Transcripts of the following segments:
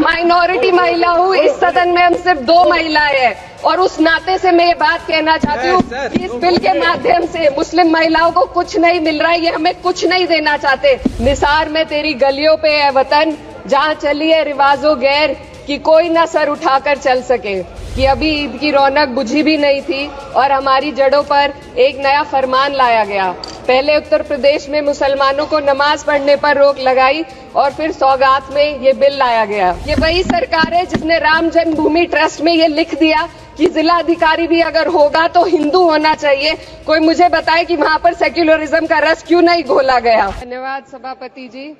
Minority महिला हूँ। इस सदन में हम सिर्फ 2 महिलाएं हैं और उस नाते से मैं ये बात कहना चाहती हूँ कि इस बिल के माध्यम से मुस्लिम महिलाओं को कुछ नहीं मिल रहा है, ये हमें कुछ नहीं देना चाहते। निसार में तेरी गलियों पे है वतन, जहाँ चली है रिवाजो गैर कि कोई ना सर उठाकर चल सके। कि अभी ईद की रौनक बुझी भी नहीं थी और हमारी जड़ों पर एक नया फरमान लाया गया। पहले उत्तर प्रदेश में मुसलमानों को नमाज पढ़ने पर रोक लगाई और फिर सौगात में ये बिल लाया गया। ये वही सरकार है जिसने राम जन्मभूमि ट्रस्ट में ये लिख दिया कि जिला अधिकारी भी अगर होगा तो हिंदू होना चाहिए। कोई मुझे बताए कि वहां पर सेक्युलरिज्म का रस क्यों नहीं घोला गया। धन्यवाद सभापति जी।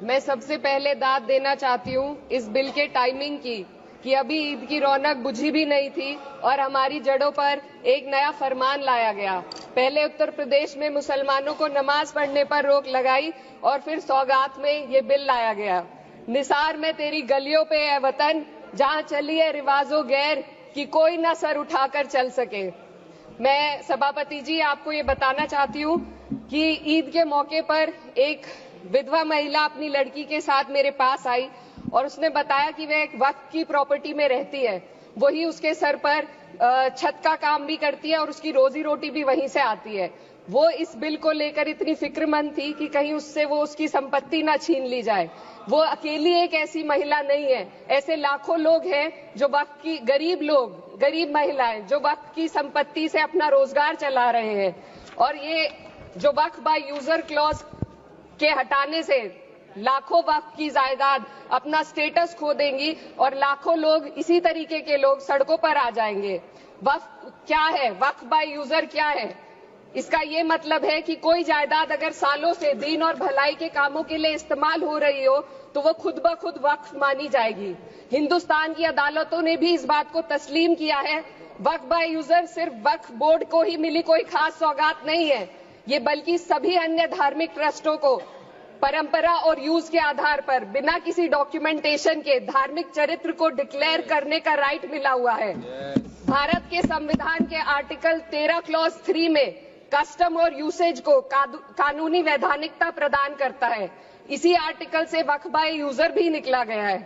मैं सबसे पहले दाद देना चाहती हूँ इस बिल के टाइमिंग की कि अभी ईद की रौनक बुझी भी नहीं थी और हमारी जड़ों पर एक नया फरमान लाया गया। पहले उत्तर प्रदेश में मुसलमानों को नमाज पढ़ने पर रोक लगाई और फिर सौगात में ये बिल लाया गया। निसार में तेरी गलियों पे है वतन, जहाँ चली है रिवाजो गैर कि कोई ना सर उठाकर चल सके। मैं सभापति जी आपको ये बताना चाहती हूँ कि ईद के मौके पर एक विधवा महिला अपनी लड़की के साथ मेरे पास आई और उसने बताया कि वह एक वक्फ की प्रॉपर्टी में रहती है, वही उसके सर पर छत का काम भी करती है और उसकी रोजी रोटी भी वहीं से आती है। वो इस बिल को लेकर इतनी फिक्रमंद थी कि कहीं उससे वो उसकी संपत्ति ना छीन ली जाए। वो अकेली एक ऐसी महिला नहीं है, ऐसे लाखों लोग हैं जो वक्फ की गरीब महिलाएं जो वक्फ की संपत्ति से अपना रोजगार चला रहे हैं। और ये जो वक्फ बाय यूजर क्लॉज के हटाने से लाखों वक्फ की जायदाद अपना स्टेटस खो देंगी और लाखों लोग इसी तरीके के लोग सड़कों पर आ जाएंगे। वक्फ क्या है, वक्फ बाय यूजर क्या है? इसका ये मतलब है कि कोई जायदाद अगर सालों से दीन और भलाई के कामों के लिए इस्तेमाल हो रही हो तो वो खुद ब खुद वक्फ मानी जाएगी। हिंदुस्तान की अदालतों ने भी इस बात को तस्लीम किया है। वक्फ बाय यूजर सिर्फ वक्फ बोर्ड को ही मिली कोई खास सौगात नहीं है, ये बल्कि सभी अन्य धार्मिक ट्रस्टों को परंपरा और यूज के आधार पर बिना किसी डॉक्यूमेंटेशन के धार्मिक चरित्र को डिक्लेयर करने का राइट मिला हुआ है। भारत के संविधान के आर्टिकल 13 क्लॉज 3 में कस्टम और यूसेज को कानूनी वैधानिकता प्रदान करता है। इसी आर्टिकल से वक्फ बाय यूजर भी निकला गया है।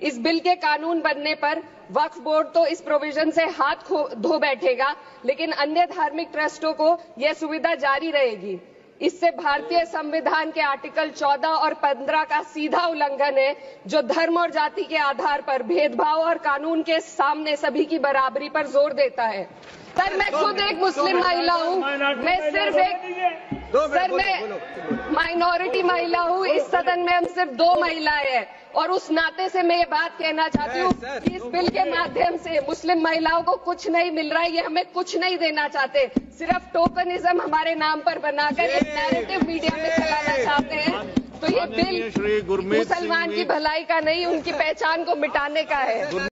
इस बिल के कानून बनने पर वक्फ बोर्ड तो इस प्रोविजन से हाथ धो बैठेगा, लेकिन अन्य धार्मिक ट्रस्टों को यह सुविधा जारी रहेगी। इससे भारतीय संविधान के आर्टिकल 14 और 15 का सीधा उल्लंघन है, जो धर्म और जाति के आधार पर भेदभाव और कानून के सामने सभी की बराबरी पर जोर देता है। सर, मैं खुद एक मुस्लिम महिला हूँ, मैं माइनॉरिटी महिला हूँ। इस सदन में हम सिर्फ 2 महिलाएं हैं और उस नाते से मैं ये बात कहना चाहती हूँ कि इस बिल के माध्यम से मुस्लिम महिलाओं को कुछ नहीं मिल रहा है, ये हमें कुछ नहीं देना चाहते। सिर्फ टोकनिज्म हमारे नाम पर बनाकर एक नैरेटिव मीडिया में चलाना चाहते हैं। तो ये बिल मुसलमान की भलाई का नहीं, उनकी पहचान को मिटाने का है।